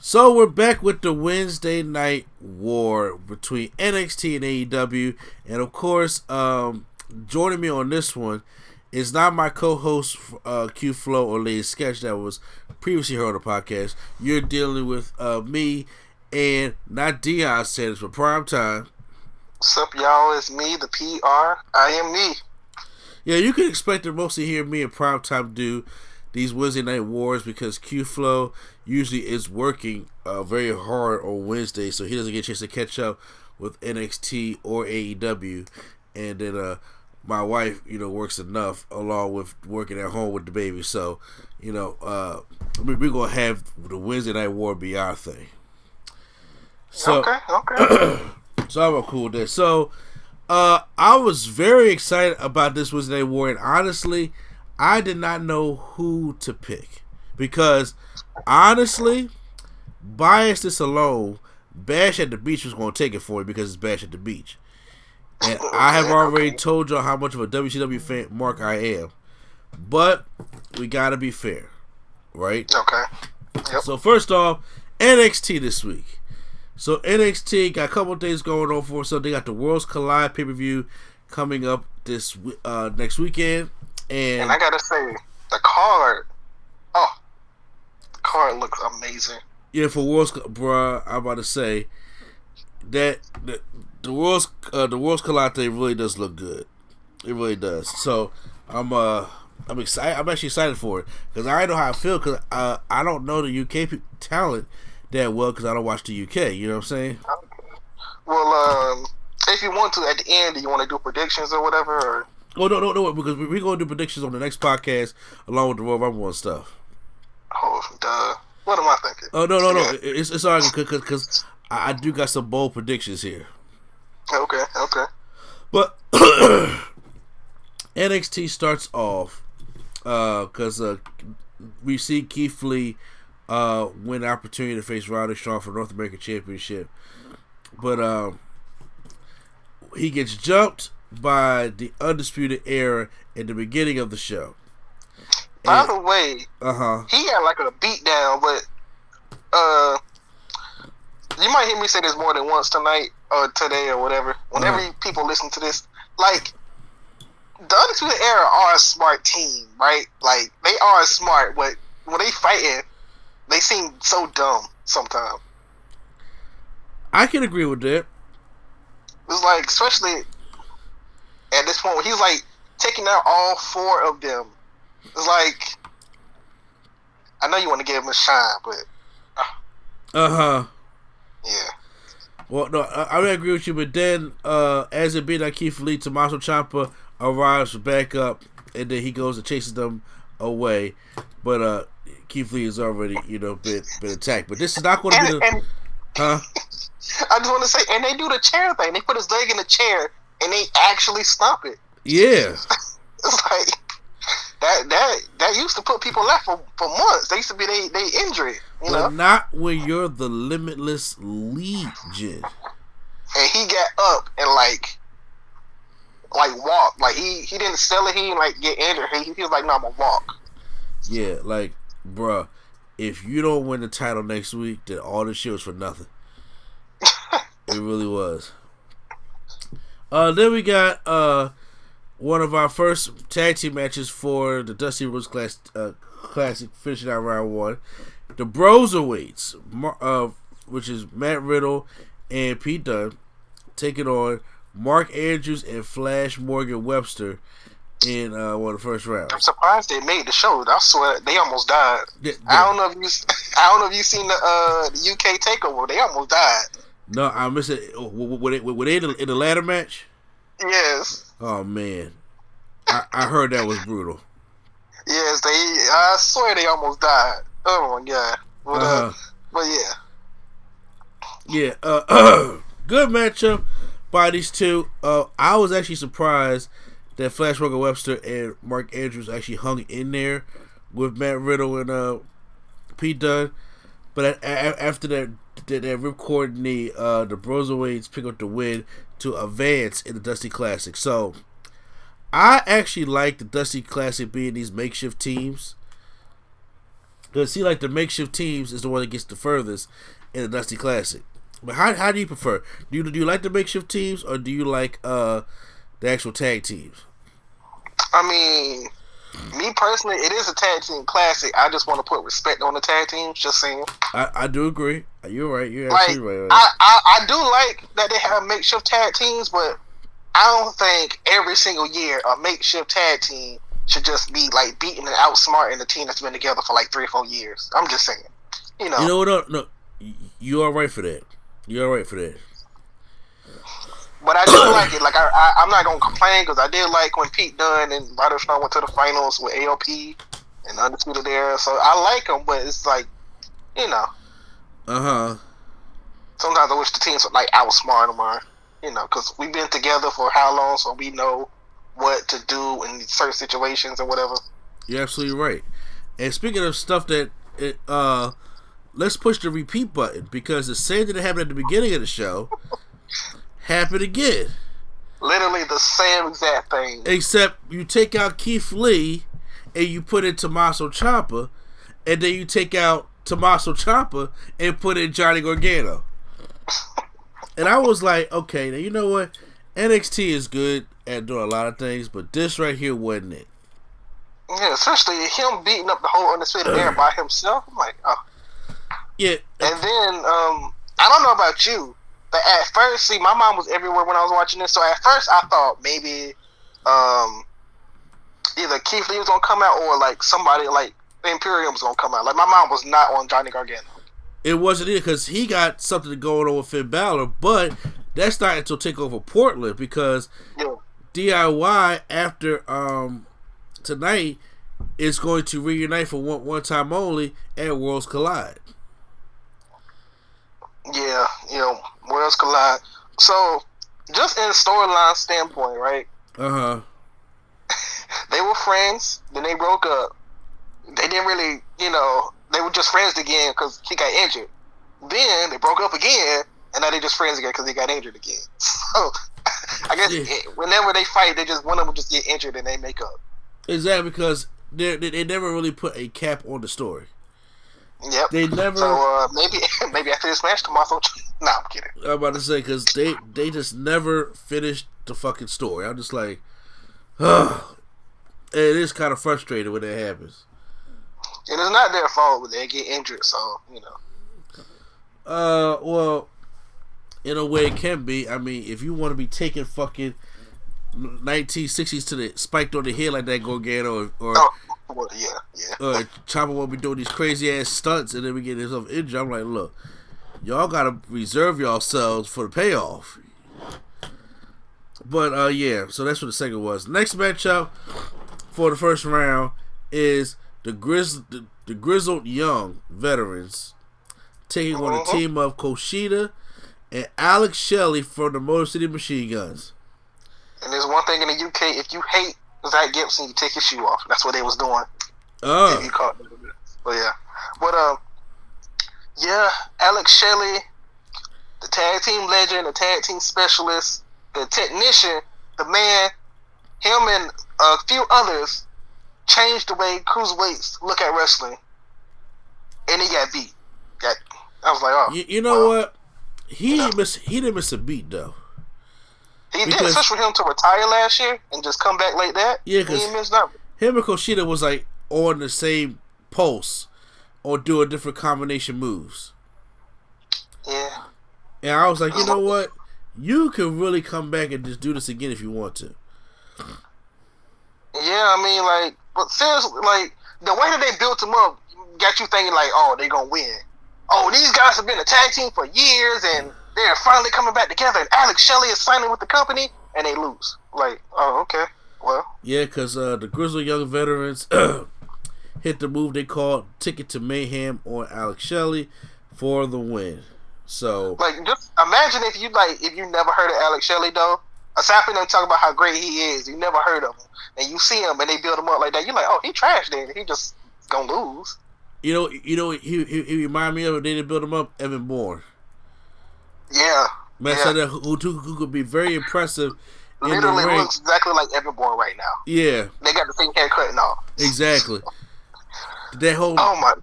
So we're back with the Wednesday night war between NXT and AEW, and of course, joining me on this one is not my co-host Q Flow or Lady Sketch that was previously heard on the podcast. You're dealing with me and not Dion Sanders for prime time. What's up, y'all? It's me, the PR. I am me. Yeah, you can expect to mostly hear me in prime time do these Wednesday night wars because Q Flow usually is working very hard on Wednesday, so he doesn't get a chance to catch up with NXT or AEW. And then my wife, works enough along with working at home with the baby. So, we're gonna have the Wednesday night war be our thing. So, okay. So I'm cool with that. So, I was very excited about this Wednesday night war, and honestly, I did not know who to pick because, honestly, biasness alone, Bash at the Beach was going to take it for me because it's Bash at the Beach. And I have already told y'all how much of a WCW fan Mark I am. But we got to be fair, right? Okay. Yep. So first off, NXT this week. So NXT got a couple of things going on for us. So they got the Worlds Collide pay-per-view coming up this next weekend. And I got to say, the card looks amazing. Yeah, for Worlds, bruh, I'm about to say that the Worlds Collide thing really does look good. It really does. So I'm excited. I'm actually excited for it because I know how I feel because I don't know the UK talent that well because I don't watch the UK. You know what I'm saying? Well, if you want to, at the end, do you want to do predictions or whatever? Or? Oh no, because we're gonna do predictions on the next podcast along with the Royal Rumble and stuff. Oh, duh. What am I thinking? Oh no, yeah. It's all right because I do got some bold predictions here. Okay. But NXT starts off because we see Keith Lee win the opportunity to face Roderick Strong for North American Championship, but he gets jumped by the Undisputed Era in the beginning of the show. By the way, he had like a beat down, but you might hear me say this more than once tonight or today or whatever. Whenever people listen to this, like the Undisputed Era are a smart team, right? Like they are smart, but when they fighting, they seem so dumb sometimes. I can agree with that. It's like, especially at this point, when he's like taking out all four of them. It's like, I know you want to give him a shine, but yeah. Well, no, I agree with you, but then as it being like Keith Lee, Tommaso Ciampa arrives for backup, and then he goes and chases them away. But Keith Lee has already, been attacked. But this is not going to be the. I just want to say, and they do the chair thing. They put his leg in the chair, and they actually stomp it. Yeah. It's like that used to put people left for months. They used to be they injury. But not when you're the Limitless Legion. And he got up and like walk. Like he didn't sell it. He didn't like get injured. He was like, no, I'm gonna walk. Yeah, like, bruh, if you don't win the title next week, then all this shit was for nothing. It really was. Then we got one of our first tag team matches for the Dusty Rhodes Classic, finishing out round one. The Broserweights, which is Matt Riddle and Pete Dunne, taking on Mark Andrews and Flash Morgan Webster in one of the first rounds. I'm surprised they made the show. I swear they almost died. I don't know if you seen the UK takeover. They almost died. No, I missed it. Were they in the ladder match? Yes. Oh man, I heard that was brutal. Yes, I swear they almost died. Oh my god. But yeah. Good matchup by these two. I was actually surprised that Flash Morgan Webster and Mark Andrews actually hung in there with Matt Riddle and Pete Dunne. But after that ripcord knee, the Broserweights pick up the win to advance in the Dusty Classic. So I actually like the Dusty Classic being these makeshift teams. Because see, like the makeshift teams is the one that gets the furthest in the Dusty Classic. But how do you prefer? Do you like the makeshift teams or do you like the actual tag teams? I mean, me personally, it is a tag team classic. I just want to put respect on the tag teams. Just saying. I do agree. You're right. You're Like, absolutely right. I do like that they have makeshift tag teams, but I don't think every single year a makeshift tag team should just be like beating and outsmarting the team that's been together for like 3 or 4 years. I'm just saying. You know. You know what? No, you are right for that. You are right for that. But I do like it. Like I'm not gonna complain because I did like when Pete Dunne and Ryder Strong went to the finals with AOP and Undisputed Era. So I like them, but it's like, you know. Sometimes I wish the teams would like outsmart them, or you know, because we've been together for how long, so we know what to do in certain situations or whatever. You're absolutely right. And speaking of stuff that let's push the repeat button because the same thing that happened at the beginning of the show happened again. Literally the same exact thing. Except you take out Keith Lee and you put in Tommaso Ciampa, and then you take out Tommaso Ciampa and put in Johnny Gargano. And I was like, okay, now you know what? NXT is good at doing a lot of things, but this right here wasn't it. Yeah, especially him beating up the whole Undisputed Era by himself. I'm like, oh. Yeah. And then, I don't know about you, but at first, see, my mom was everywhere when I was watching this, so at first I thought maybe either Keith Lee was going to come out or like somebody like Imperium was going to come out. Like, my mom was not on Johnny Gargano. It wasn't it because he got something going on with Finn Balor, but that's not until TakeOver Portland because DIY after tonight is going to reunite for one time only at Worlds Collide. Yeah, you know, Worlds Collide. So, just in storyline standpoint, right? They were friends, then they broke up. They didn't really, you know, they were just friends again because he got injured. Then they broke up again, and now they're just friends again because he got injured again. So, I guess whenever they fight, they just one of them just get injured and they make up. Exactly, because they never really put a cap on the story. Yep. They never. So maybe after this match, tomorrow. Nah, I'm kidding. I'm about to say because they just never finished the fucking story. I'm just like, it is kind of frustrating when that happens. And it's not their fault when they get injured, so you know. Well, in a way it can be. I mean, if you want to be taking fucking 1960s to the spiked on the head like that Gargano or well, yeah. Ciampa won't be doing these crazy ass stunts and then we get himself injured. I'm like, look, y'all gotta reserve yourselves for the payoff. But yeah, so that's what the second was. Next matchup for the first round is the grizzled young veterans taking on the team of Kushida and Alex Shelley from the Motor City Machine Guns. And there's one thing in the UK: if you hate Zach Gibson, you take your shoe off. That's what they was doing. Oh, you caught it. But yeah, yeah, Alex Shelley, the tag team legend, the tag team specialist, the technician, the man, him and a few others changed the way cruiserweights look at wrestling, and he got beat. I was like, oh, you know what? He didn't miss a beat though. He did, especially for him to retire last year and just come back like that. Yeah, because he missed nothing. Him and Kushida was like on the same pulse or doing different combination moves. Yeah. And I was like, you know what? You can really come back and just do this again if you want to. Yeah, I mean, like, but seriously, like, the way that they built him up got you thinking, like, oh, they're going to win. Oh, these guys have been a tag team for years, and they're finally coming back together, and Alex Shelley is signing with the company, and they lose. Like, oh, okay, well. Yeah, because the Grizzly Young Veterans hit the move they called Ticket to Mayhem on Alex Shelley for the win. So, like, just imagine if you never heard of Alex Shelley, though. Aside from them talking about how great he is, you never heard of him, and you see him, and they build him up like that. You're like, oh, he trash then. He just gonna lose. You know, he remind me of they didn't build him up. Evan Bourne. Yeah, man, yeah. So who could be very impressive. Literally looks exactly like Evan Bourne right now. Yeah, they got the same haircut and all. Exactly. that whole Oh my!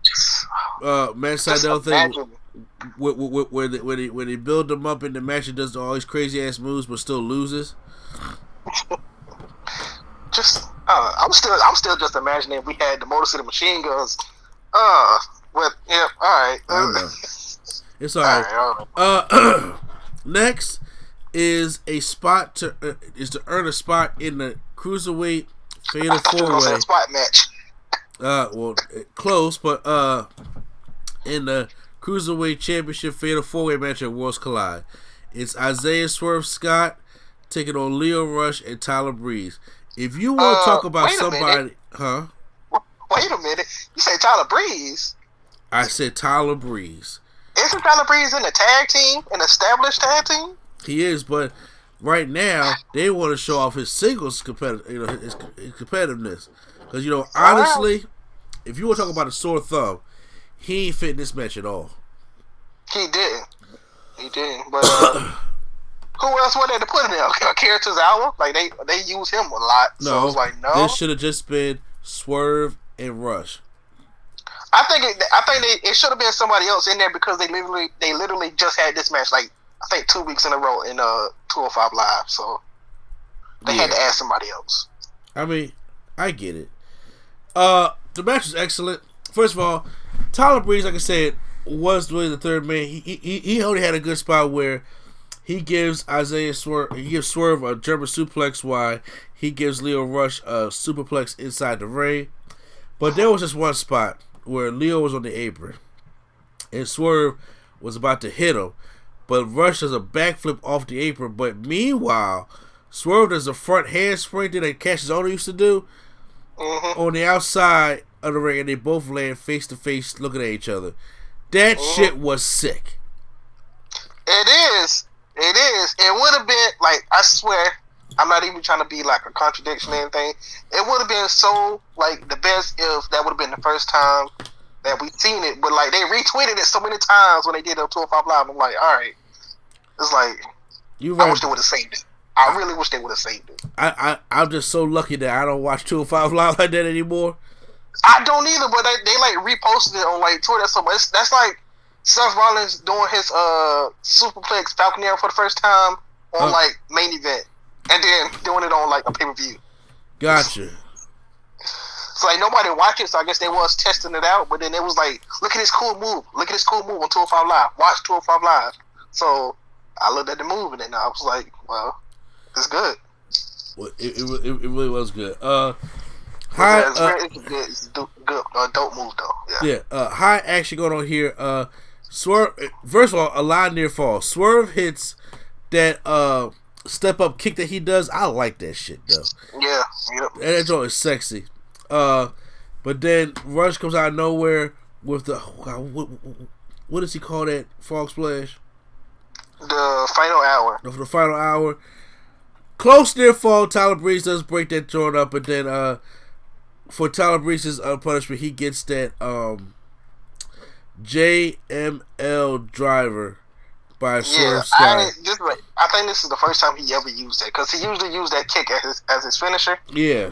Matt Just Sydal thing imagine. where they build him up in the match and does all these crazy ass moves but still loses. Just I'm still just imagining if we had the Motor City Machine Guns. Uh, with yeah, all right. I know. It's All alright. right, all right. Next is a spot to earn a spot in the cruiserweight fatal I thought you were gonna say four-way. a spot match. Well, close, but in the cruiserweight championship fatal four-way match at Worlds Collide, it's Isaiah Swerve Scott taking on Leo Rush and Tyler Breeze. If you want to talk about Wait a minute. somebody, huh? Wait a minute. You say Tyler Breeze? I said Tyler Breeze. Isn't Tyler Breeze in the tag team, an established tag team? He is, but right now they want to show off his singles his competitiveness. Because honestly, if you want to talk about a sore thumb, he ain't fit in this match at all. He didn't. But who else were there to put in there? Akira Tozawa? Like they use him a lot. No, so it's like no. This should have just been Swerve and Rush. I think it should have been somebody else in there because they literally just had this match like I think 2 weeks in a row in 205 Live. So they had to add somebody else. I mean, I get it. The match was excellent. First of all, Tyler Breeze, like I said, was really the third man. He only had a good spot where he gives Swerve a German suplex while he gives Leo Rush a superplex inside the ring. But there was just one spot where Leo was on the apron and Swerve was about to hit him, but Rush does a backflip off the apron. But meanwhile, Swerve does a front handspring thing that Cassius Ohno used to do on the outside of the ring, and they both land face to face looking at each other. That shit was sick. It is. It would have been like, I swear, I'm not even trying to be like a contradiction or anything. It would have been so like the best if that would have been the first time that we seen it. But like they retweeted it so many times when they did it on 205 Live. I'm like, all right. It's like I wish they would have saved it. I really wish they would have saved it. I'm just so lucky that I don't watch 205 Live like that anymore. I don't either, but they like reposted it on like Twitter so much. That's like Seth Rollins doing his superplex Falconer for the first time on like main event, and then doing it on like a pay-per-view. Gotcha. So like nobody watched it, so I guess they was testing it out. But then it was like, look at this cool move. Look at this cool move on 205 Live. Watch 205 Live. So I looked at the move and then I was like, well, it's good. Well, it really was good. It's good, dope move though. Yeah. High action going on here. Swerve. First of all, a line near fall. Swerve hits that step up kick that he does. I like that shit though. Yeah. Yep. That joint is sexy. But then Rush comes out of nowhere with the what does he call that frog splash? The final hour. For the final hour. Close near fall. Tyler Breeze does break that joint up, and then for Tyler Breeze's punishment, he gets that JML driver by Swerve Scott. I think this is the first time he ever used that because he usually used that kick as his finisher. Yeah.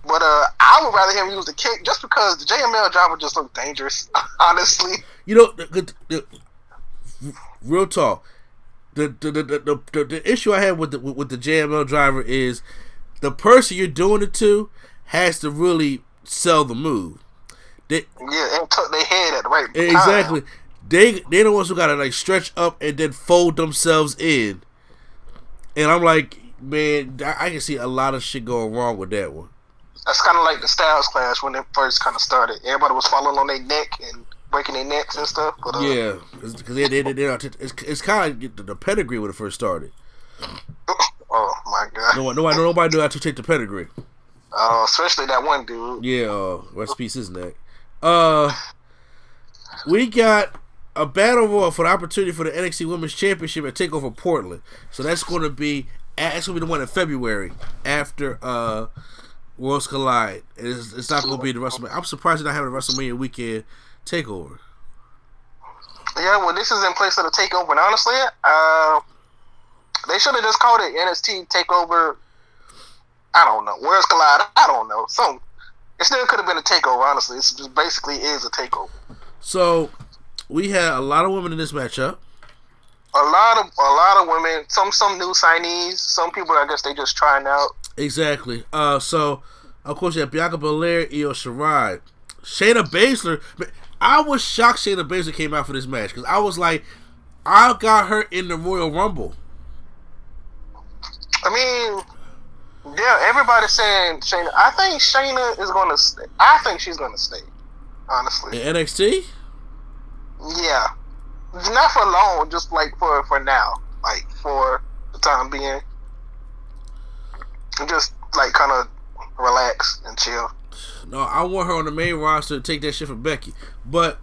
But I would rather him use the kick just because the JML driver just looked dangerous, honestly. The real talk. The issue I have with the JML driver is the person you're doing it to has to really sell the move. And tuck their head at the right time. Exactly. They the ones who gotta like stretch up and then fold themselves in. And I'm like, man, I can see a lot of shit going wrong with that one. That's kind of like the Styles Clash when it first kind of started. Everybody was falling on their neck and breaking their necks and stuff. But, yeah, because it's kind of the pedigree when it first started. Oh my god! Nobody knew how to take the pedigree. Especially that one dude. Yeah, rest in peace his neck. We got a battle royal for the opportunity for the NXT Women's Championship at TakeOver Portland. So that's going to be the one in February after Worlds Collide. It's not going to be the WrestleMania. I'm surprised they're not having a WrestleMania weekend takeover. Yeah, well, this is in place of the takeover, and honestly, they should have just called it NXT Takeover. I don't know. Worlds Collide. I don't know. It still could have been a takeover. Honestly, it just basically is a takeover. So we had a lot of women in this matchup. A lot of women. Some new signees. Some people, I guess, they just trying out. Exactly. So of course you have Bianca Belair, Io Shirai, Shayna Baszler. I was shocked Shayna Baszler came out for this match because I was like, I got her in the Royal Rumble. I mean, yeah, everybody's saying Shayna. I think Shayna is going to stay. I think she's going to stay, honestly. In NXT? Yeah. Not for long, just like for now. Like, for the time being. Just, like, kind of relax and chill. No, I want her on the main roster to take that shit from Becky. But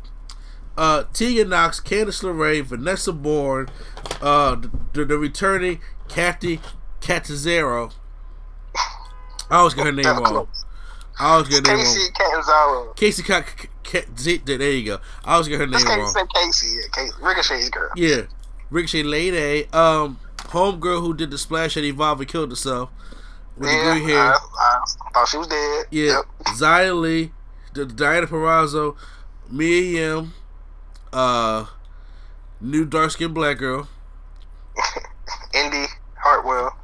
Tegan Nox, Candice LeRae, Vanessa Bourne, the returning Kathy Catanzaro. I always get her name wrong. Casey Catanzaro. There you go. I always get her name wrong. Casey. Ricochet's girl. Yeah. Ricochet Lady. Homegirl who did the splash at Evolve and killed herself. With the green hair. I thought she was dead. Yeah. Yep. Xia Li, Diana Purrazzo, Mia Yim, new dark skinned black girl. Indy Hartwell.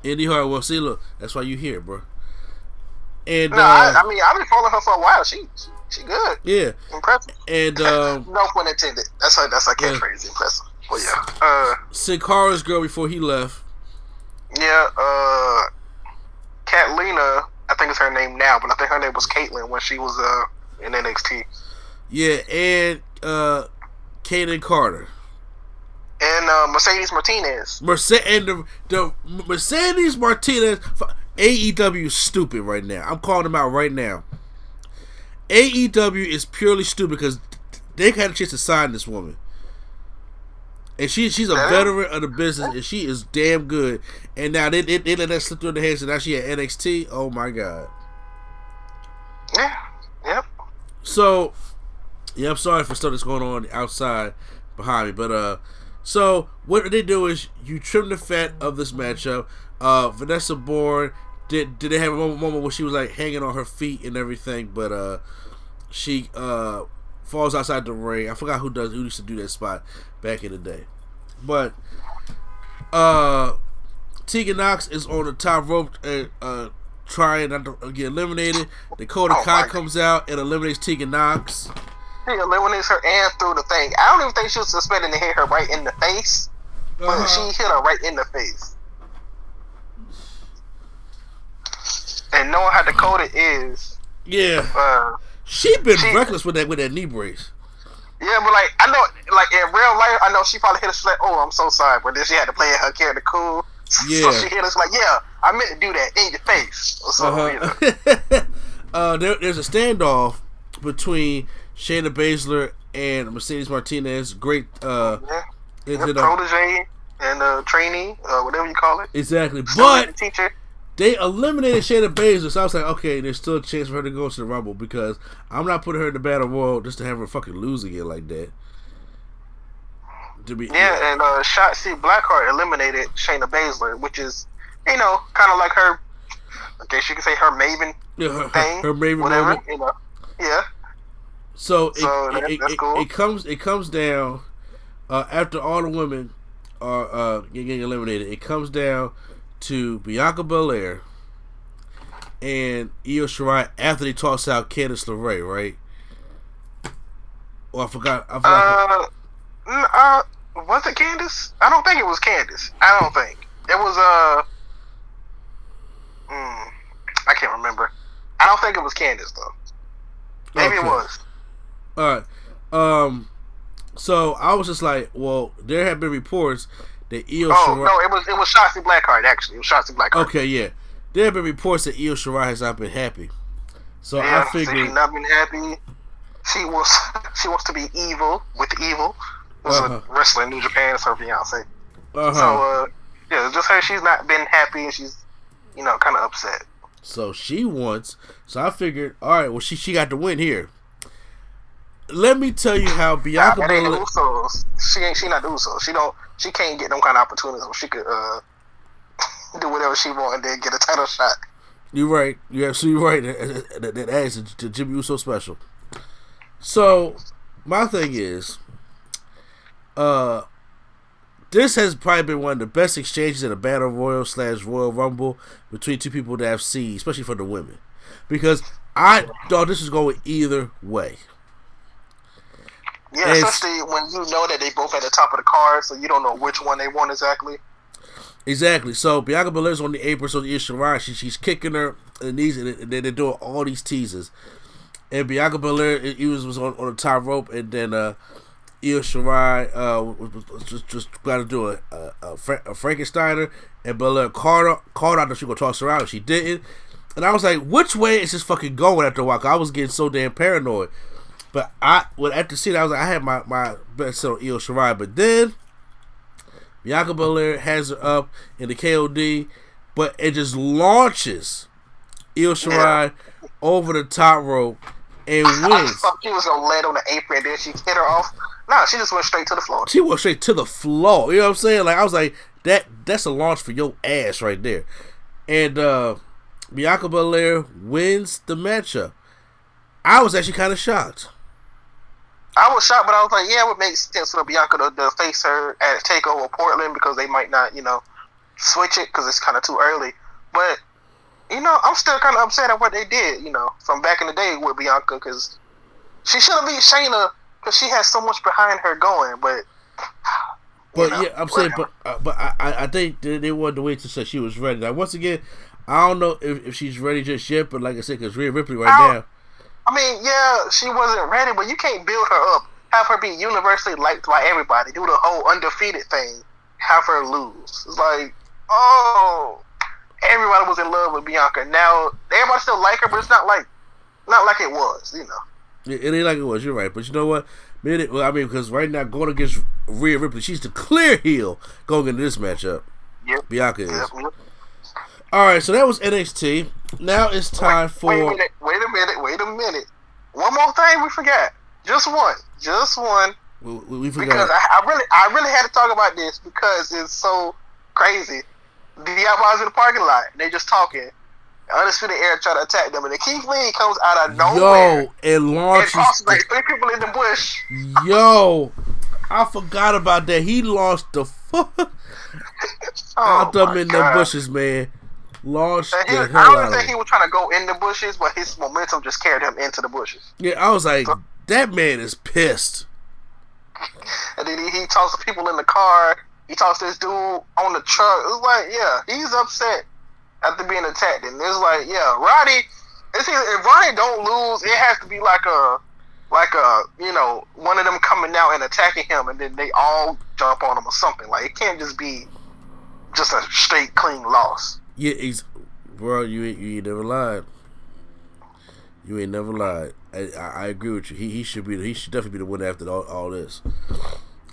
See, look, that's why you here, bro. And I mean, I've been following her for a while. She good. Yeah. Impressive. And no pun intended. That's her catchphrase. Yeah. Impressive. Well, yeah. Sin Cara's girl before he left. Yeah. Catalina, I think it's her name now, but I think her name was Caitlyn when she was in NXT. Yeah, and Kaden Carter. And Mercedes Martinez. The Mercedes Martinez. AEW is stupid right now. I'm calling them out right now. AEW is purely stupid because they had a chance to sign this woman. And she's a veteran of the business, and she is damn good. And now they let that slip through their hands, and now she at NXT. Oh my god. Yeah. Yep. So, yeah, I'm sorry for stuff that's going on outside behind me, but so what they do is you trim the fat of this matchup. Vanessa Bourne did they have a moment where she was like hanging on her feet and everything, but she falls outside the ring. I forgot who used to do that spot back in the day. But Tegan Nox is on the top rope trying not to get eliminated. Dakota Kai comes out and eliminates Tegan Nox. He eliminates her and through the thing. I don't even think she was suspecting to hit her right in the face, but she hit her right in the face. And knowing how Dakota is, yeah, she been reckless with that knee brace. Yeah, but like I know, like in real life, I know she probably hit us like, "Oh, I'm so sorry," but then she had to play her character cool. Yeah, so she hit us like, "Yeah, I meant to do that in your face." Or something, there's a standoff between Shayna Baszler and Mercedes Martinez. Great, protege and trainee, whatever you call it. Exactly, but teacher. They eliminated Shayna Baszler, so I was like, okay, there's still a chance for her to go to the Rumble because I'm not putting her in the Battle Royal just to have her fucking lose again like that. And Shotzi Blackheart eliminated Shayna Baszler, which is, kind of like her, I guess you could say her Maven thing. Her Maven whatever, moment. Yeah. So that's cool. It comes down after all the women are getting eliminated. It comes down to Bianca Belair and Io Shirai after they toss out Candice LeRae, right? Oh, I forgot. Was it Candice? I don't think it was Candice. I don't think it was. I can't remember. I don't think it was Candice though. Maybe it was. All right. So I was just like, well, there have been reports that Io Shirai... no, it was Shotzi Blackheart, actually. It was Shotzi Blackheart. Okay, yeah. There have been reports that Io Shirai has not been happy. So I figured... she's not been happy. She wants to be evil with evil. It was a wrestler in New Japan. It's her fiance. So, just her. She's not been happy, and she's, kind of upset. So she wants... So I figured, all right, well, she got the win here. Let me tell you how Bianca Belair... That ain't the Usos. She not the Usos. She can't get them kind of opportunities where she could do whatever she want and then get a title shot. You're right. You're absolutely right. That adds to Jimmy Uso special. So my thing is, uh, this has probably been one of the best exchanges in a Battle Royal / Royal Rumble between two people that I've seen, especially for the women, because I thought this was going either way. Yeah, especially when you know that they both at the top of the card, so you don't know which one they want exactly. Exactly. So Bianca Belair's on the apron, so Io Shirai, she's kicking her in the knees, and they're doing all these teases. And Bianca Belair, was on the top rope, and then Io Shirai was just got to do a Frankensteiner, and Belair called out that she was gonna toss her out, and she didn't. And I was like, which way is this fucking going after a while? I was getting so damn paranoid. But after seeing that, I was like, I had my best set on Io Shirai, but then Bianca Belair has her up in the KOD, but it just launches Io Shirai over the top rope and wins. I thought she was gonna land on the apron and then she hit her off. No, she just went straight to the floor. She went straight to the floor. You know what I'm saying? Like, I was like, that's a launch for your ass right there. And Bianca Belair wins the matchup. I was actually kind of shocked. I was shocked, but I was like, yeah, it would make sense for Bianca to face her at TakeOver Portland because they might not, switch it because it's kind of too early. But, I'm still kind of upset at what they did, from back in the day with Bianca because she should have beat Shayna because she has so much behind her going. But yeah, I'm saying, but I think they wanted to wait to say she was ready. Now, once again, I don't know if she's ready just yet, but like I said, because Rhea Ripley now. I mean, yeah, she wasn't ready, but you can't build her up, have her be universally liked by everybody, do the whole undefeated thing, have her lose. It's like, everybody was in love with Bianca. Now everybody still like her, but it's not like it was, It ain't like it was. You're right, but you know what? Because right now going against Rhea Ripley, she's the clear heel going into this matchup. Yep. Bianca is. Yep. All right, so that was NXT. Now it's time for. Wait a minute. One more thing we forgot. Just one. We forgot. Because I really had to talk about this because it's so crazy. I was in the parking lot and they just talking. Undisputed Era try to attack them, and then Keith Lee comes out of nowhere. And launches. And also like 3 people in the bush. I forgot about that. He launched the fuck out them in the bushes, man. Launched the hell I out don't think he was trying to go in the bushes, but his momentum just carried him into the bushes. Yeah, I was like, that man is pissed. And then he talks to people in the car. He talks to this dude on the truck. It was like, yeah, he's upset after being attacked. And it's like, yeah, Roddy. If Roddy don't lose, it has to be like a one of them coming out and attacking him, and then they all jump on him or something. Like, it can't just be just a straight clean loss. Yeah, bro, you ain't never lied. You ain't never lied. I agree with you. He should definitely be the winner after all this.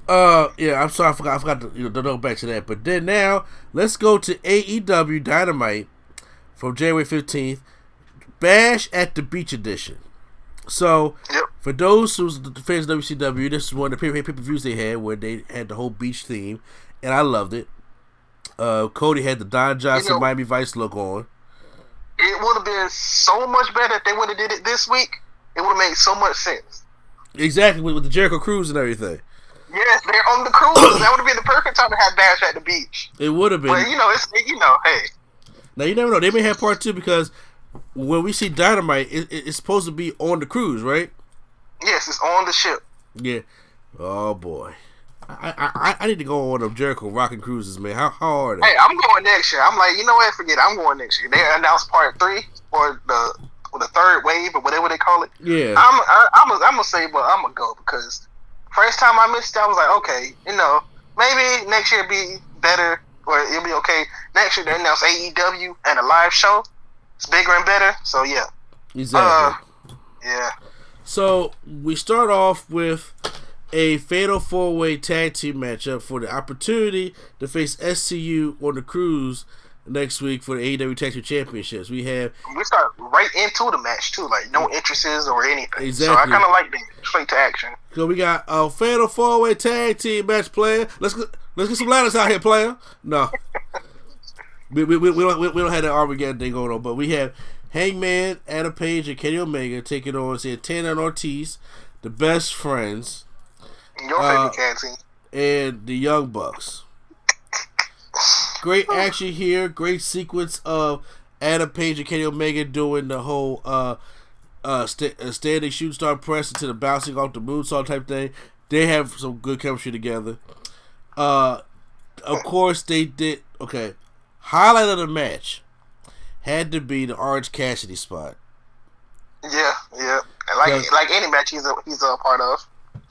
Yeah, I'm sorry, I forgot to go back to that. But then now, let's go to AEW Dynamite from January 15th, Bash at the Beach edition. So, for those who's the fans of WCW, this is one of the pay-per-views they had where they had the whole beach theme, and I loved it. Cody had the Don Johnson Miami Vice look on. It would have been so much better if they would have did it this week. It would have made so much sense. Exactly, with the Jericho Cruise and everything. Yes, they're on the cruise. That would have been the perfect time to have Bash at the beach. It would have been. But hey. Now you never know. They may have part 2 because when we see Dynamite, it's supposed to be on the cruise, right? Yes, it's on the ship. Yeah. Oh boy. I need to go on them Jericho rocking cruises, man. How hard? Hey, I'm going next year. I'm like, you know what? Forget it. I'm going next year. They announced part 3 or the third wave or whatever they call it. Yeah. I'm gonna say, but I'm gonna go because first time I missed it, I was like, okay, maybe next year be better or it'll be okay. Next year they announce AEW and a live show. It's bigger and better. So yeah. Exactly. Yeah. So we start off with a fatal 4-way tag team matchup for the opportunity to face SCU on the cruise next week for the AEW Tag Team Championships. We start right into the match too, like no entrances or anything. Exactly. So I kind of like that, straight to action. So we got a fatal 4-way tag team match, player. Let's get some ladders out here, player. No. we don't have that Armageddon thing going on, but we have Hangman, Adam Page, and Kenny Omega taking on Santana and Ortiz, the Best Friends, Your favorite tag team, and the Young Bucks. Great action here. Great sequence of Adam Page and Kenny Omega doing the whole standing shooting star press into the bouncing off the moonsault type thing. They have some good chemistry together. Of course, they did. Okay, highlight of the match had to be the Orange Cassidy spot. Yeah. And like any match he's a part of.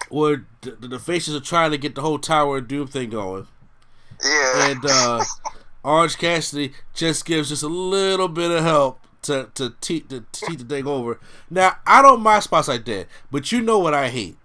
Where the faces are trying to get the whole Tower of Doom thing going. Yeah. And Orange Cassidy just gives just a little bit of help to teach the thing over. Now, I don't mind spots like that, but you know what I hate.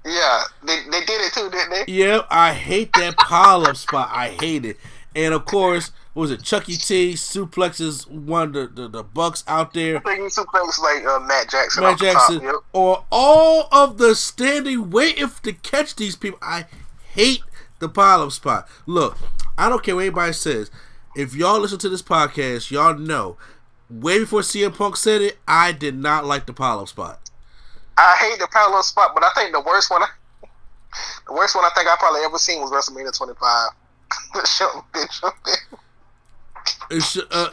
Yeah, they did it too, didn't they? Yep, I hate that pile-up spot. I hate it. And, of course, what was it? Chuck E. T suplexes one of the Bucks out there. I think he suplexes like Matt Jackson. Matt Jackson. Yep. Or all of the standing waiting to catch these people. I hate the pile-up spot. Look, I don't care what anybody says. If y'all listen to this podcast, y'all know, way before CM Punk said it, I did not like the pile-up spot. I hate the pile-up spot, but I think the worst one I think I probably ever seen was WrestleMania 25.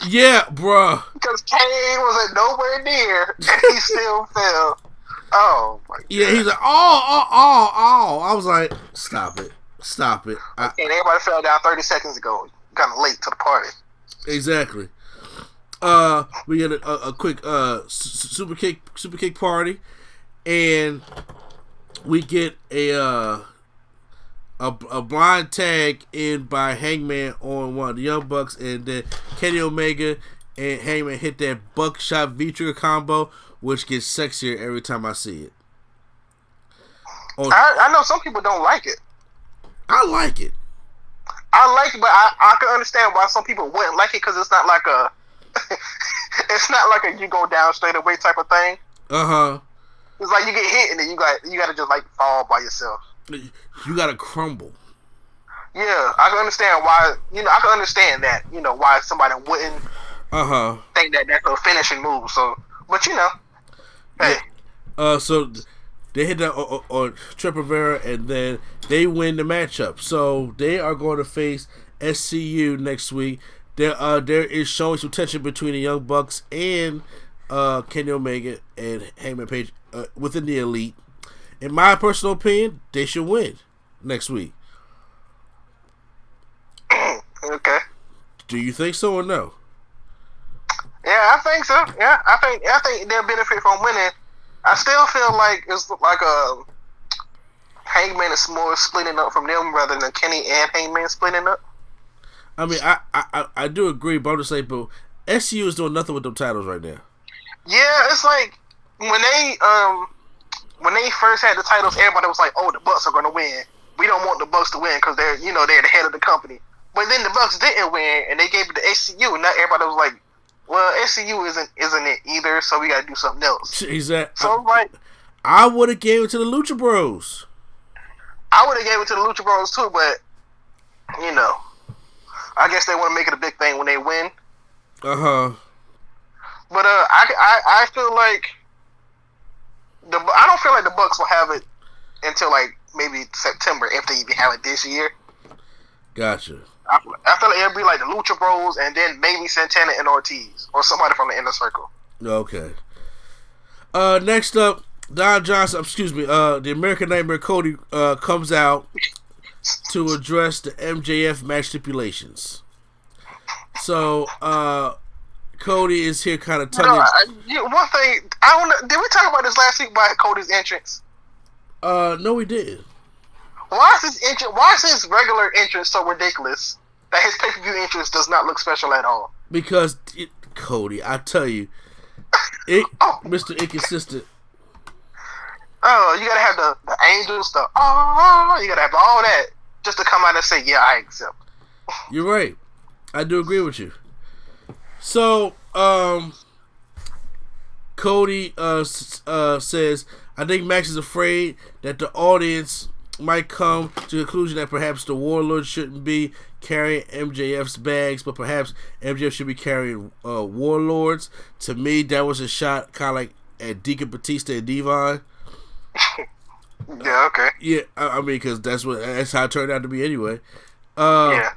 Yeah, bruh. Because Kane wasn't nowhere near, and he still fell. Oh my god. Yeah, he's like, oh. I was like, stop it. And everybody fell down 30 seconds ago. Kind of late to the party. Exactly. We get a quick super kick party, and we get a blind tag in by Hangman on one of the Young Bucks, and then Kenny Omega and Hangman hit that buckshot V-trigger combo, which gets sexier every time I see it. Oh, I know some people don't like it. I like it. But I can understand why some people wouldn't like it, because it's not like a you go down straight away type of thing. It's like you get hit and then you gotta just like fall by yourself. You gotta crumble. Yeah, I can understand why. I can understand that. Why somebody wouldn't think that that's a finishing move. So, but hey. Yeah. So they hit that on Trent Rivera, and then they win the matchup. So they are going to face SCU next week. There is showing some tension between the Young Bucks and Kenny Omega and Hangman Page within the Elite. In my personal opinion, they should win next week. Okay. Do you think so or no? Yeah, I think so. Yeah, I think they'll benefit from winning. I still feel like it's like Hangman is more splitting up from them rather than Kenny and Hangman splitting up. I mean, I do agree, but I'm just saying, but SCU is doing nothing with them titles right now. Yeah, it's like when they first had the titles, everybody was like, "Oh, the Bucks are going to win. We don't want the Bucks to win because they're the head of the company." But then the Bucks didn't win, and they gave it to SCU, and now everybody was like, "Well, SCU isn't it either, so we got to do something else." Exactly. So like, I would have gave it to the Lucha Bros. I would have gave it to the Lucha Bros too, but I guess they want to make it a big thing when they win. But I feel like I don't feel like the Bucks will have it until like maybe September if they even have it this year. Gotcha. I feel like it'll be like the Lucha Bros and then maybe Santana and Ortiz or somebody from the Inner Circle. Okay. Next up, Don Johnson. The American Nightmare Cody comes out to address the MJF match stipulations. So, Cody is here kind of telling. One thing I don't know. Did we talk about this last week about Cody's entrance? No, we did. Why is his regular entrance so ridiculous that his pay-per-view entrance does not look special at all? Because Cody, I tell you, Mr. Inconsistent. Oh, you gotta have the angels, you gotta have all that just to come out and say, "Yeah, I accept." You're right. I do agree with you. So, Cody says, I think Max is afraid that the audience might come to the conclusion that perhaps the Warlord shouldn't be carrying MJF's bags, but perhaps MJF should be carrying Warlords. To me, that was a shot kind of like at Deacon Batista and Devon. Yeah, okay. Yeah, I mean, because that's how it turned out to be anyway. Yeah,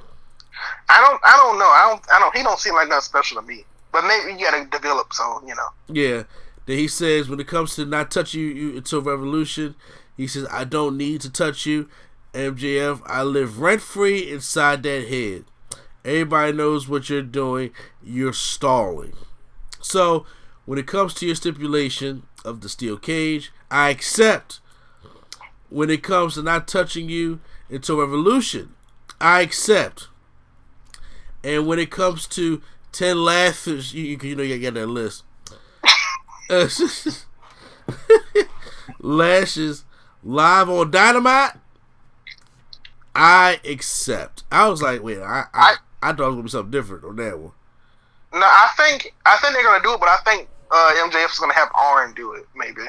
I don't know. He don't seem like nothing special to me. But maybe you gotta develop, so you know. Yeah. Then he says, when it comes to not touching you until Revolution, he says, I don't need to touch you, MJF. I live rent free inside that head. Everybody knows what you're doing. You're stalling. So, when it comes to your stipulation of the steel cage, I accept. When it comes to not touching you until Revolution, I accept. And when it comes to 10 lashes, you know you got that list. Lashes live on Dynamite, I accept. I was like, wait, I thought it was gonna be something different on that one. No, I think they're gonna do it, but I think MJF is gonna have Arn do it, maybe.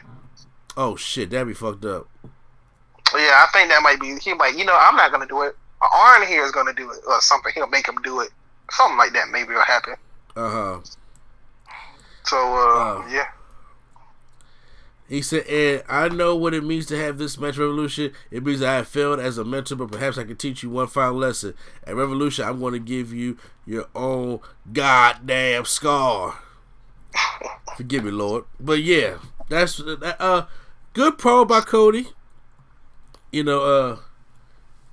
Oh shit, that'd be fucked up. Yeah, I think that might be. He might, I'm not gonna do it. Arn here is gonna do it, or something. He'll make him do it, something like that. Maybe will happen. So yeah. He said, and I know what it means to have this match Revolution. It means that I have failed as a mentor, but perhaps I can teach you one final lesson. At Revolution, I'm going to give you your own goddamn scar. Forgive me, Lord. But yeah, that's good promo by Cody.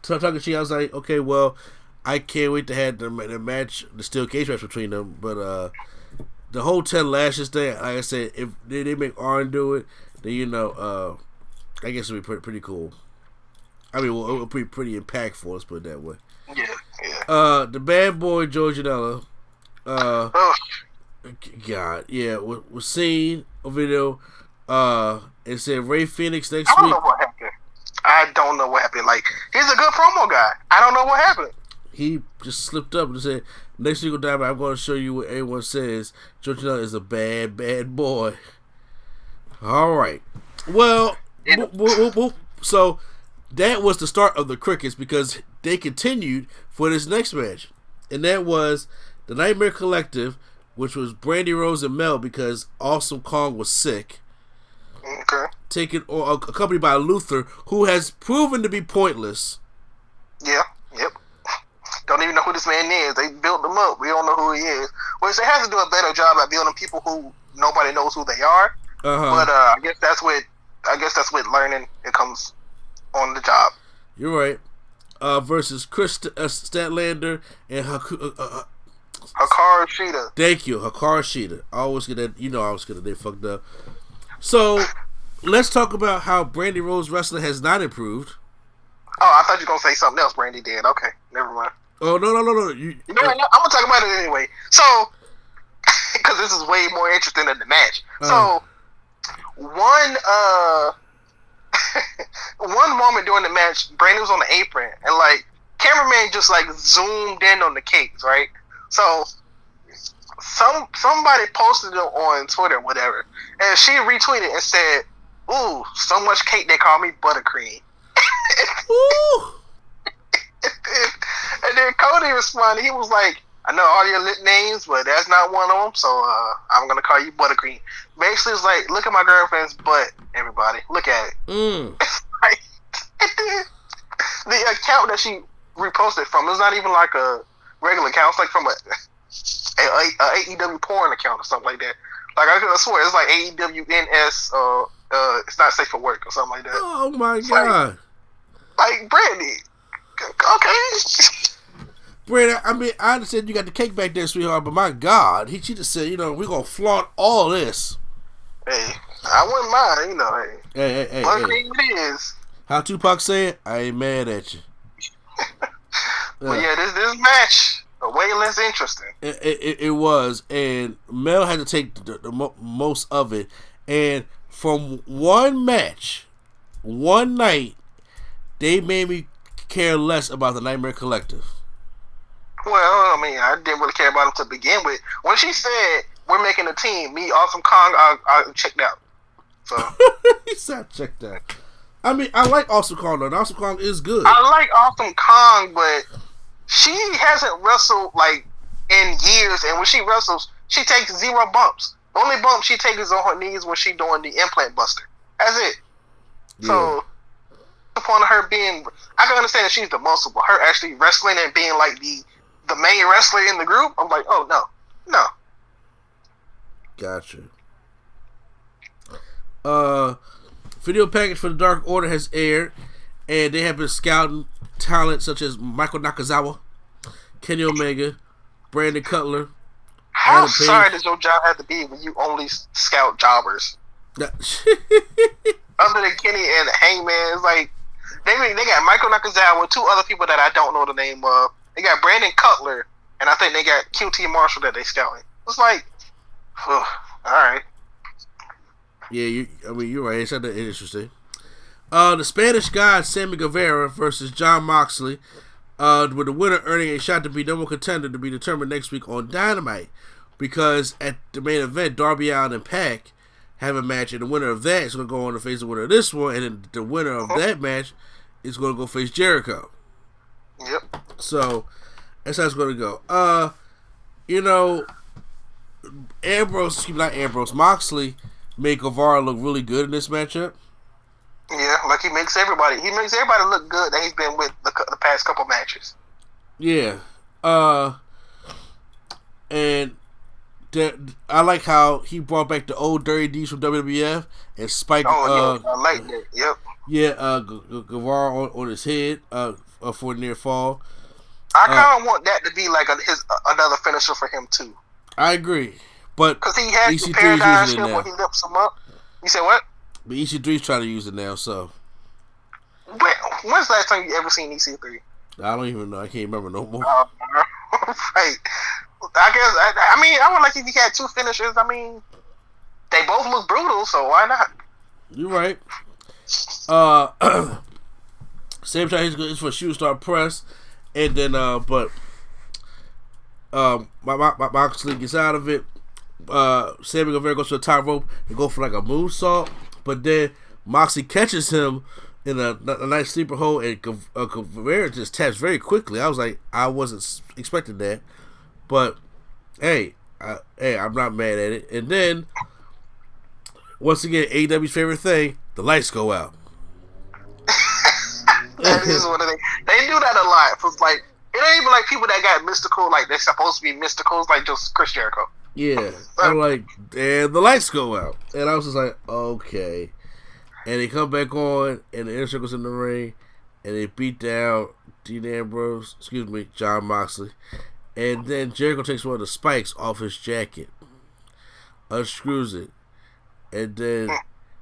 Talking to you, I was like, okay, well, I can't wait to have the match, the steel cage match between them. But the whole 10 lashes thing, like I said, if they make Arn do it, then I guess it'll be pretty cool. I mean, well, it'll be pretty impactful. Let's put it that way. Yeah. The bad boy George Janela, God, yeah, was seen a video. It said Ray Phoenix next week. I don't know what happened. Like, he's a good promo guy. I don't know what happened. He just slipped up and said, next week on Diamond, I'm going to show you what everyone says. George Janela is a bad, bad boy. All right. Well, so that was the start of the Crickets because they continued for this next match. And that was the Nightmare Collective, which was Brandy Rose and Mel because Awesome Kong was sick. Okay. Accompanied by Luther, who has proven to be pointless. Yeah. Yep. Don't even know who this man is. They built him up. We don't know who he is. Which they have to do a better job at building people who nobody knows who they are. But I guess that's with learning. It comes on the job. You're right. Versus Chris Statlander and Hikaru Shida. Thank you, Hikaru Shida. I always get that. I was gonna. They fucked up. So let's talk about how Brandy Rose wrestling has not improved. Oh, I thought you were gonna say something else. Brandy did. Okay, never mind. Oh no! You know what? I'm gonna talk about it anyway. So, because this is way more interesting than the match. So, one moment during the match, Brandy was on the apron, and like cameraman just like zoomed in on the cakes, right? So, somebody posted it on Twitter, or whatever, and she retweeted and said, "Ooh, so much cake they call me buttercream." Ooh. And then Cody responded. He was like, "I know all your lit names, but that's not one of them. So I'm gonna call you Buttercream." Basically, it's like, look at my girlfriend's butt. Everybody, look at it. Like, the account that she reposted from is not even like a regular account. It's like from a AEW porn account or something like that. Like I swear, it's like AEWNS. It's not safe for work or something like that. Oh my god! Like Brandy. Okay. Brandy, I mean, I understand you got the cake back there, sweetheart, but my God, she just said, we're gonna flaunt all this. Hey, I wouldn't mind, Hey. It is. How Tupac said, I ain't mad at you. But yeah, this match way less interesting. It was, and Mel had to take the most of it, and from one match, one night, they made me care less about the Nightmare Collective. Well, I mean, I didn't really care about them to begin with. When she said, we're making a team, me, Awesome Kong, I checked out. So he said checked out. I mean, I like Awesome Kong though. Awesome Kong is good. I like Awesome Kong, but she hasn't wrestled like in years, and when she wrestles, she takes 0 bumps. The only bump she takes is on her knees when she doing the implant buster. That's it. Yeah. So, upon her being, I can understand that she's the muscle, but her actually wrestling and being like the main wrestler in the group, I'm like, oh no. Gotcha. Video package for the Dark Order has aired, and they have been scouting talent such as Michael Nakazawa, Kenny Omega, Brandon Cutler. How sorry does your job have to be when you only scout jobbers? Other than Kenny and Hangman, it's like they got Michael Nakazawa, 2 other people that I don't know the name of. They got Brandon Cutler, and I think they got QT Marshall that they scouting. It's like, all right. Yeah, you're right. It's interesting. The Spanish God Sammy Guevara versus Jon Moxley, with the winner earning a shot to be number 1 contender to be determined next week on Dynamite, because at the main event, Darby Allin and Pac have a match, and the winner of that is going to go on to face the winner of this one, and then the winner of that match is going to go face Jericho. Yep. So that's how it's going to go. Moxley made Guevara look really good in this matchup. Yeah, like he makes everybody look good that he's been with the past couple matches. Yeah. And I like how he brought back the old Dirty Deeds from WWF and Spike. I like that. Yep. Yeah, Guevara on his head for a near fall. I kind of want that to be like another finisher for him too. I agree. But because he has the paradigm shift when he lifts him up. You said what? But EC3's trying to use it now, so. When's the last time you ever seen EC3? I don't even know. I can't remember no more. Right. I guess, I would like if he had 2 finishers. I mean, they both look brutal, so why not? You're right. Same time he's for Shooting Star Press, and then, Moxley gets out of it. Sammy Guevara goes to the top rope and go for like a moonsault, but then Moxley catches him in a nice sleeper hold, and Guevara just taps very quickly. I was like, I wasn't expecting that, but hey, I'm not mad at it. And then once again, AEW's favorite thing, the lights go out. That is one of they do that a lot. It's like it ain't even like people that got mystical, like they're supposed to be mysticals, like just Chris Jericho. Yeah, I'm like, and the lights go out, and I was just like, okay. And they come back on, and the Inner Circle's in the ring, and they beat down Jon Moxley, and then Jericho takes one of the spikes off his jacket, unscrews it, and then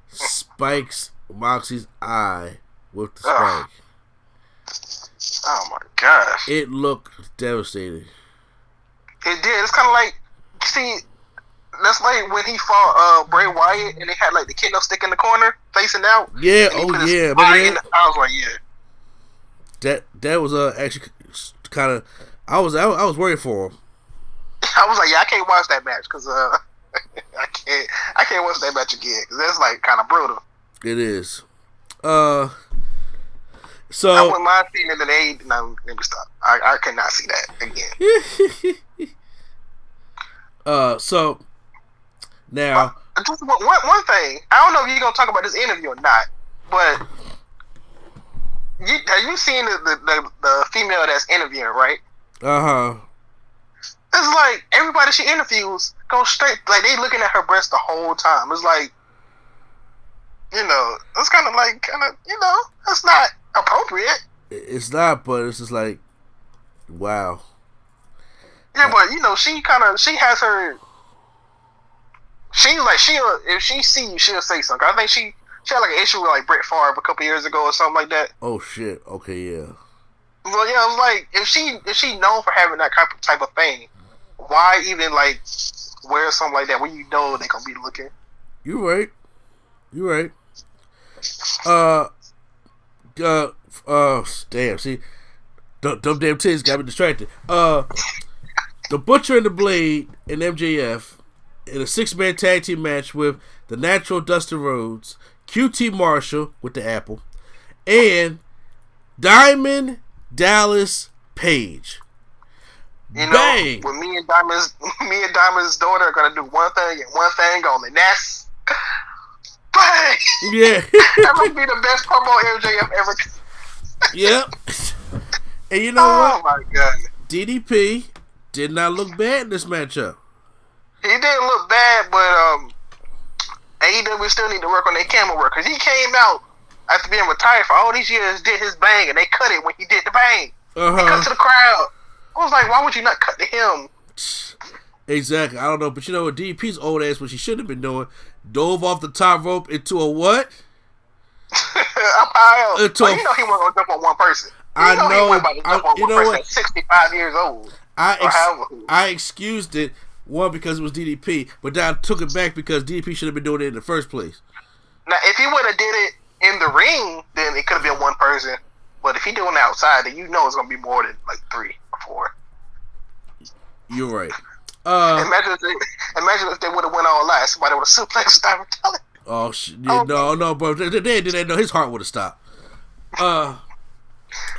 spikes Moxley's eye with the spike. Oh my gosh! It looked devastating. It did. It's kind of like. See, that's like when he fought Bray Wyatt and they had like the kendo stick in the corner facing out. Yeah, yeah. I was like, yeah. That was actually kind of. I was worried for him. I was like, yeah, I can't watch that match because I can't watch that match again because that's like kind of brutal. It is. So I wouldn't mind seeing it in the No, let me stop. I cannot see that again. So now, just one thing. I don't know if you're gonna talk about this interview or not, but have you seen the female that's interviewing, right? It's like everybody she interviews goes straight, like they looking at her breast the whole time. It's like, it's kind of that's not appropriate. It's not, but it's just like, wow. Yeah, but she has her. She's like if she see you, she'll say something. I think she had like an issue with like Brett Favre a couple years ago or something like that. Oh shit! Okay, yeah. Well, yeah, I was like, if she known for having that type of thing, why even like wear something like that when you know they gonna be looking? You're right. Damn. See, dumb damn titties got me distracted. The Butcher and the Blade and MJF in a 6-man tag team match with the Natural Dustin Rhodes, QT Marshall with the apple, and Diamond Dallas Page. You know, Bang! when me and Diamond's daughter are gonna do one thing and one thing only. That's bang. Yeah. That might be the best promo MJF ever. Yep. And you know what? Oh my god. DDP did not look bad in this matchup. He didn't look bad, but AEW still need to work on their camera work because he came out after being retired for all these years, did his bang, and they cut it when he did the bang. He cut to the crowd. I was like, why would you not cut to him? Exactly. I don't know, but you know what? DDP's old ass, what she should have been doing, dove off the top rope into a what? A pile. You know he wasn't gonna jump on one person. I know. He wasn't about to jump on one person at 65 years old. I excused it, one, because it was DDP, but then I took it back because DDP should have been doing it in the first place. Now, if he would have did it in the ring, then it could have been one person. But if he doing it outside, then you know it's gonna be more than like 3 or 4. You're right. Imagine if they would have went all out. Somebody would have suplexed Diamond Dallas. Oh shit! No, bro. They didn't know his heart would have stopped.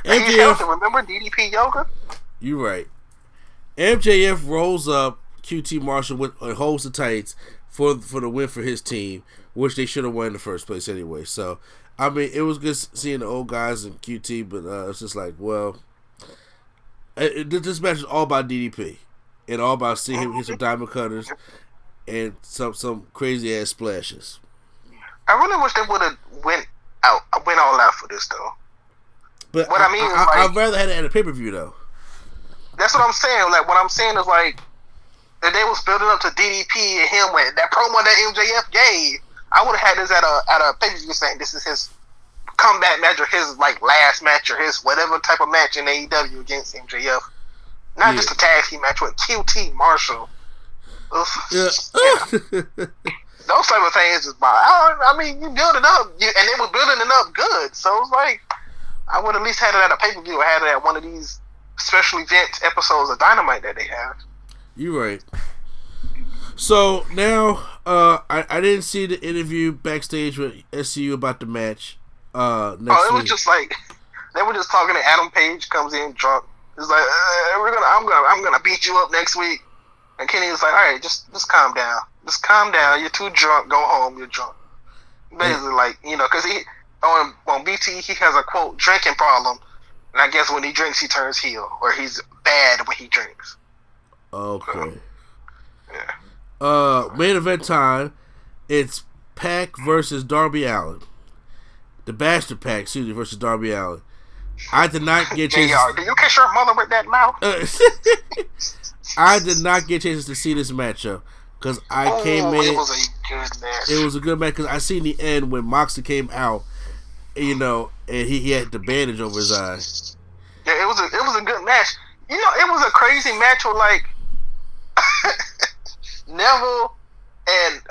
MJF, remember DDP yoga? You right. MJF rolls up QT Marshall and holds the tights for the win for his team, which they should have won in the first place anyway. So, I mean, it was good seeing the old guys in QT, but it's just like, well, this match is all about DDP and all about seeing him hit some diamond cutters and some crazy ass splashes. I really wish they would have went all out for this though. But what I mean is I'd rather have it at a pay-per-view though. That's what I'm saying. Like, what I'm saying is like, if they was building up to DDP and him with that promo that MJF gave, I would have had this at a pay-per-view saying this is his comeback match or his like last match or his whatever type of match in AEW against MJF. Not just a tag team match with QT Marshall. Yeah. Those type of things is I mean, you build it up, and they were building it up good. So it's like, I would at least had it at a pay-per-view or had it at one of these special event episodes of Dynamite that they have. You're right. So now, I didn't see the interview backstage with SCU about the match. Next it was just like they were just talking. And Adam Page comes in drunk. He's like, I'm gonna beat you up next week. And Kenny was like, all right, just calm down. Just calm down. You're too drunk. Go home. You're drunk. Basically, like, you know, because he on BT he has a quote drinking problem, and I guess when he drinks he turns heel, or he's bad when he drinks. Okay. Yeah. Main event time. It's Pac versus Darby Allin. The Bastard Pac, versus Darby Allin. I did not get chances. Do you kiss your mother with that mouth? I did not get chances to see this matchup because I came in. It was a good match. It was a good match because I seen the end when Moxley came out, you know, and he had the bandage over his eyes. Yeah, it was a good match. You know, it was a crazy match with like Neville and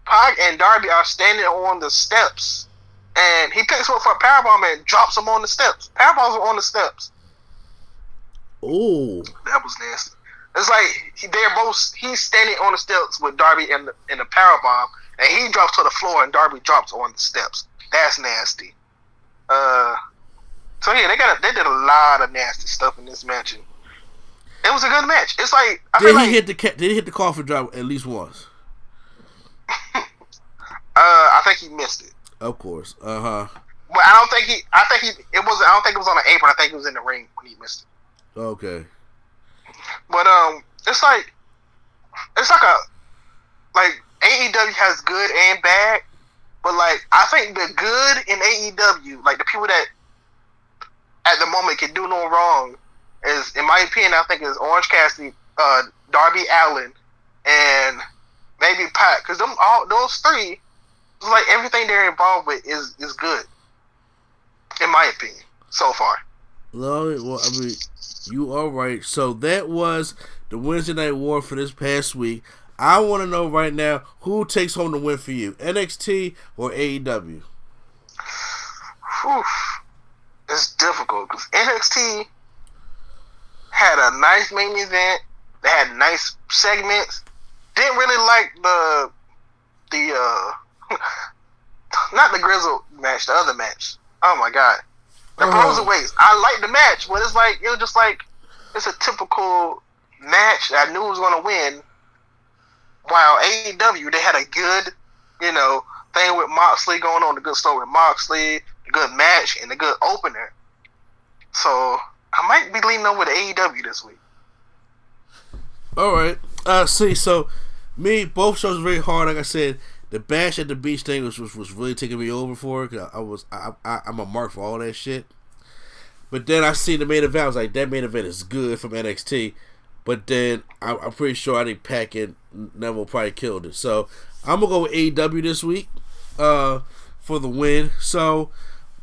Pac and Darby are standing on the steps, and he picks up for a powerbomb and drops him on the steps. Powerbombs are on the steps. Oh, that was nasty. It's like he's standing on the steps with Darby in the powerbomb, and he drops to the floor, and Darby drops on the steps. That's nasty. So yeah, they did a lot of nasty stuff in this match. And it was a good match. It's like did he hit the coffin drop at least once? I think he missed it. Of course. But I don't think it was on the apron. I think it was in the ring when he missed it. Okay. But it's like AEW has good and bad, but like I think the good in AEW, like the people that at the moment can do no wrong, is, in my opinion, I think is Orange Cassidy, Darby Allin, and maybe Pac, because those three, like everything they're involved with is good, in my opinion, so far. Well, I mean, you are right. So that was the Wednesday Night War for this past week. I want to know right now, who takes home the win for you, NXT or AEW? It's difficult because NXT had a nice main event. They had nice segments. Didn't really like the not the Grizzle match, the other match. Oh my god, the Broserweights. I liked the match, but it's like it was just like it's a typical match that I knew was gonna win. While AEW, they had a good, thing with Moxley going on, the good story with Moxley, the good match, and the good opener. So I might be leaning over to AEW this week. All right. So both shows were very hard. Like I said, the Bash at the Beach thing was really taking me over for it. Cause I'm a mark for all that shit. But then I seen the main event. I was like, that main event is good from NXT. But then I'm pretty sure I think Pac and Neville probably killed it. So I'm gonna go with AEW this week for the win. So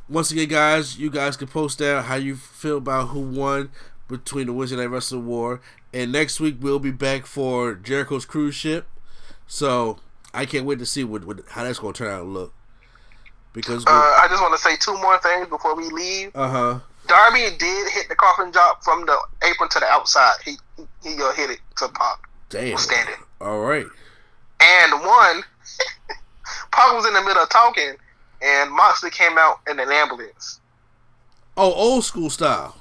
once again, guys, you guys can post out how you feel about who won between the Wednesday Night Wrestling War. And next week we'll be back for Jericho's cruise ship. So I can't wait to see how that's gonna turn out and look. Because I just want to say two more things before we leave. Darby did hit the coffin drop from the apron to the outside. He hit it to Pac. Damn. Was standing. All right. And one, Pac was in the middle of talking, and Moxley came out in an ambulance. Oh, old school style.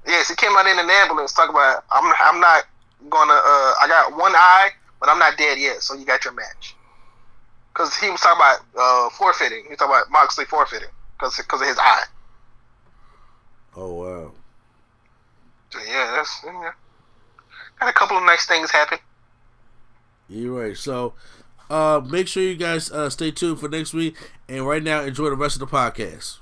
Yes, he came out in an ambulance talking about, I'm not gonna, I got one eye, but I'm not dead yet, so you got your match. Because he was talking about forfeiting. He was talking about Moxley forfeiting because of his eye. Oh, wow. So, yeah, got a couple of nice things happen. You're right. So, make sure you guys stay tuned for next week. And right now, enjoy the rest of the podcast.